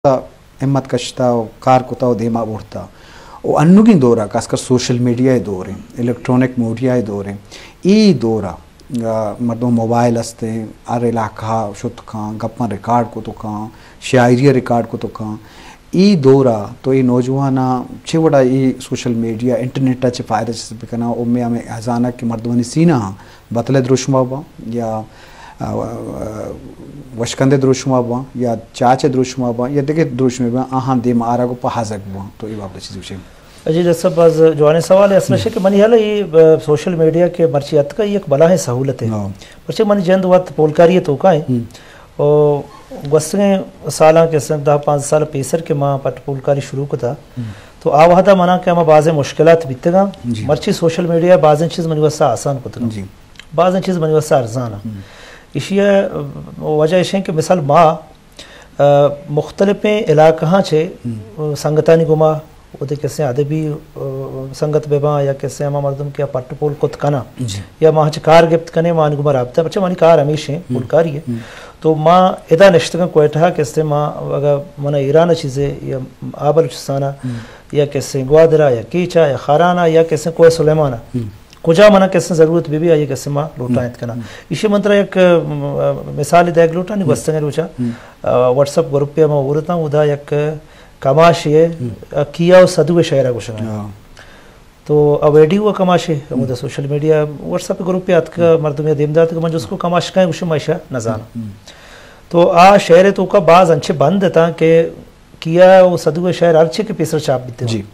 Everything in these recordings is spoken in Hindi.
हिम्मत कशता कार कुता धीमा उड़ता वो अन्नुगी दौरा खासकर सोशल मीडिया दौर इलेक्ट्रॉनिक मीडिया दौर ई दौरा मर्दों मोबाइल हस्ते आर इलाका शुद्ध खां गप्पा रिकॉर्ड को तो खां शायरी रिकॉर्ड को तो खां ई दौरा तो ये नौजवाना चिवड़ा ये सोशल मीडिया इंटरनेट चे फ़ायदा करना उम्मे हमें हजाना के मर्दों सीना बतले द्रुशमा या वशकंदे द्रुशमा बा या चाचे द्रुशमा बा या देखे द्रुशमे बा आहां दे मारा को पहाजक बा तो ये बाबत चीज़ विषय अजी जैसा बस जवानी सवाल है असल में कि मनी हाल ये सोशल मीडिया के मर्चियत का एक बला है सहूलत है पर्चे मनी जंद वक्त पोलकारी तो का है और गस्से साल के संग 10-5 साल पेसर के माँ पट पोलकारी शुरू को था तो आवहदा मना के हम बाज़ मुश्किलात बीतेगा मर्ची सोशल मीडिया बाज़ चीज़ मनी वसा आसान को था बाज़ चीज़ मनी वसा अर्जाना इशिया वजह इशे कि मिसाल माँ मुख्तलिफ इलाक़ा छे संगतानी गुमा उदे कैसे अदबी संगत बेबा या कैसे हम मर्दम के पट्ट पोल कुत कना या माँ कार गिफ्त कने माँ गुमा राबता बच्चे मानी कार हमेशा पुलकारी है तो माँ इदा निश्चित कोयटा कैसे माँ अगर मना ईरान चीज़ें या आबलुचिस्ताना या कैसे ग्वादरा या कीचा या खाराना या कैसे कोई सुलेमाना कुजा मना कैसे ज़रूरत भी आई कैसे माँ लूटायत करना इसी मंत्र एक मिसाल देख लूटा नहीं बस्ते रुचा व्हाट्सएप ग्रुप पे मैं उड़ता हूँ उदा एक कमाश ये किया और सदुए शहरा कुछ तो अब एडी हुआ कमाशे मुझे सोशल मीडिया व्हाट्सएप ग्रुप पे आज का मर्द में देमदात का मंजू उसको कमाश का है उसे मायशा न जाना तो आ शहर तो का बाज अच्छे बंद था कि किया वो सदुए शहर अच्छे के पेसर चाप बीते जी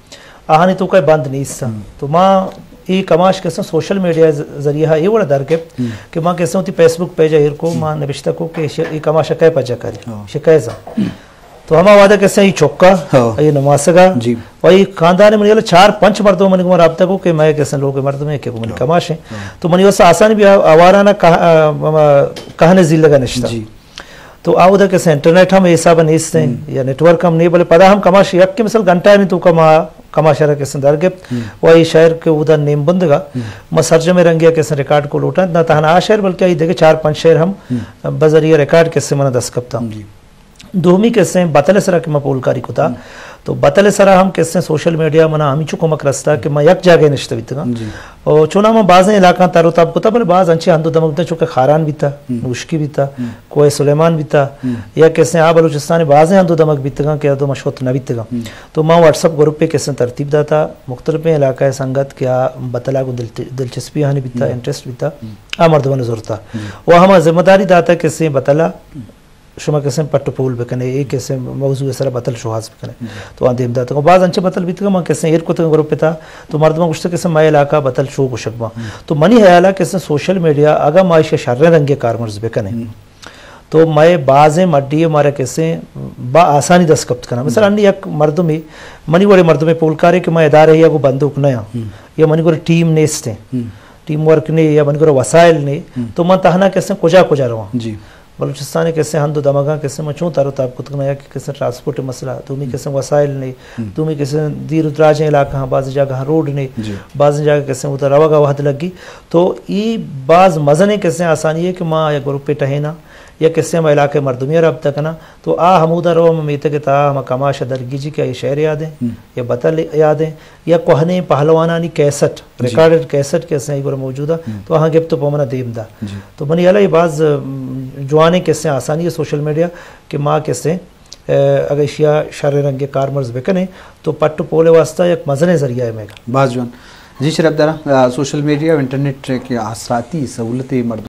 आहानी तो का बंद नहीं था तो माँ ये कमाश कैसे सोशल मीडिया जरिए ये बड़ा दर के कि माँ कैसे होती फेसबुक पेज है को माँ नबिश्ता को कि ये कमाश कै पजा करी शिकायत तो हम वादा कैसे ये चौका ये नमासगा वही खानदान में 4-5 मर्दों मन को राबता को कि मैं कैसे लोग मर्द में के मन कमाश है तो मनी वैसा आसान भी आवारा ना कहने जिले का निश्चित तो आ उधर कैसे इंटरनेट हम ऐसा बनीसते हैं या नेटवर्क हम नहीं बोले पता हम कमाश यक के मिसल घंटा नहीं तो कमाशरा कैसे दरगे वही शहर के उधर नेम बंदगा मसर्ज में रंगिया कैसे रिकॉर्ड को लूटा ना तहना आ शहर बल्कि आई देखे 4-5 शहर हम बजरिया रिकॉर्ड कैसे मना दस्कता दोमी कैसे बतले सरा के मपोलकारी को था तो बतले सरा हम कैसे सोशल मीडिया मना हम चुको मक रस्ता कि मैं यक जागे निश्चित बीतगा और चुना में बाज़ इलाका तारो तब को था पर बाज़ अच्छे अंदो दमक था चुके खारान भी था मुश्की भी था कोई सुलेमान भी था या कैसे आ बलूचिस्तान बाज़ अंदो दमक बीतगा क्या तो मशहूर न बीतगा तो मैं व्हाट्सअप ग्रुप पे कैसे तरतीब दाता मुख्तलिफ इलाका संगत क्या बतला को दिलचस्पी हानि भी था इंटरेस्ट भी था आ मर्दवन ज़रूरत था वह हम जिम्मेदारी दाता कैसे बतला शुमा कैसे पट्ट पोल बेकने एक कैसे मौजू सर बतल शुहास बेकने तो आंधे इमदाद को बाज अंचे बतल बीत का कैसे एर को ग्रुप पे था तो मर्द में कुछ कैसे माय इलाका बतल शो को शकबा तो मनी हयाला कैसे सोशल मीडिया अगर माइश शर्रे रंगे कारमर्स बेकने तो मैं बाज़े मड्डी मारे कैसे बा आसानी दस्कप्त करना मिसाल अन्य एक मर्द में मनी बड़े मर्द में पोलकारे के मैं अदारे या को बंदूक नया या मनी को टीम नेस्ते टीम वर्क ने या मनी को वसाइल ने तो मैं तहना कैसे कुजा कुजा रहा जी बलूचिस्तान कैसे हंदो दमगा कैसे मचूं तारो ताब कुत नया कैसे ट्रांसपोर्ट मसला तुम्हें कैसे वसाइल नहीं तुम्हें कैसे दीर उतराज इलाका बाज़ जगह रोड नहीं बाज़ जगह कैसे उतर रवागा वहद लगी तो ये बाज़ मज़ने कैसे आसानी है कि माँ या ग्रुप पे टहेना या कैसे हम इलाके मरदुमिया रब्ता करना तो आ हमूदा रो मीत के ता हम कमाश दरगी जी क्या ये शहर याद है या बतल याद है या कोहने पहलवानी कैसेट रिकॉर्डेड कैसेट कैसे ही मौजूदा तो हाँ गिफ्ट तो पमना देमदा तो मनी अला ये बाज़ जवाने कैसे आसानी है सोशल मीडिया कि माँ कैसे अगर इशिया शर रंग कारमर्ज बेकने तो पट्ट पोले वास्ता एक मजने जरिया है मेगा बाज़ जवान जी शरफ दरा सोशल मीडिया इंटरनेट के आसराती सहूलतें मर्द